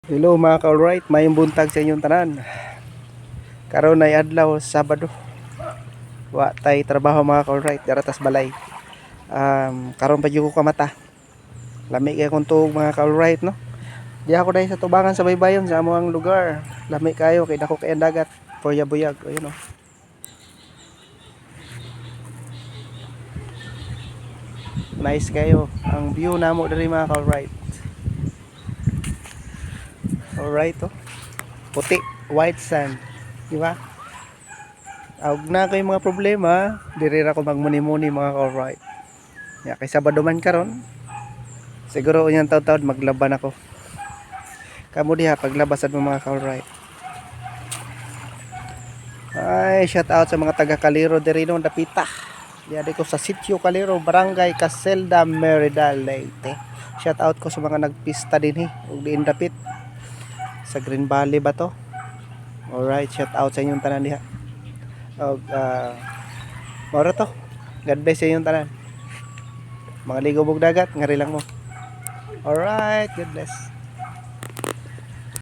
Hello mga ka-alright, mayong buntag sa inyong tanan. Karon ay adlaw Sabado. Wa tay trabaho mga ka-alright, daratas balay. Karon pa gyud ko kamata. Lami kay akong tuog mga ka-alright no. Di ako dai sa tubangan sa baybayon sa amoang lugar. Lami kayo kay dako kay ang dagat. Buyag, ayun no. Nice kayo ang view namo diri mga ka-alright. Alright oh. Puti, white sand, di ba? Ug na kay mga problema, diri ra ko magmuni-muni mga ka-alright. Ya kay Sabado man karon. Siguro unyang taon-taon maglaban ako. Kamo diha paglabasan mo mga ka-alright. Ay, shout out sa mga taga Caliro diri no dapita. Diyan ko sa Sitio Caliro, Barangay Caselda, Merida, Leyte. Shout out ko sa mga nagpista dinhi ug diin dapit. Sa Green Valley ba to? Alright, shout out sa inyong tanan diha. Og moro to. God bless sa inyong tanan. Mga ligobog dagat, ngari lang mo. Alright, God bless.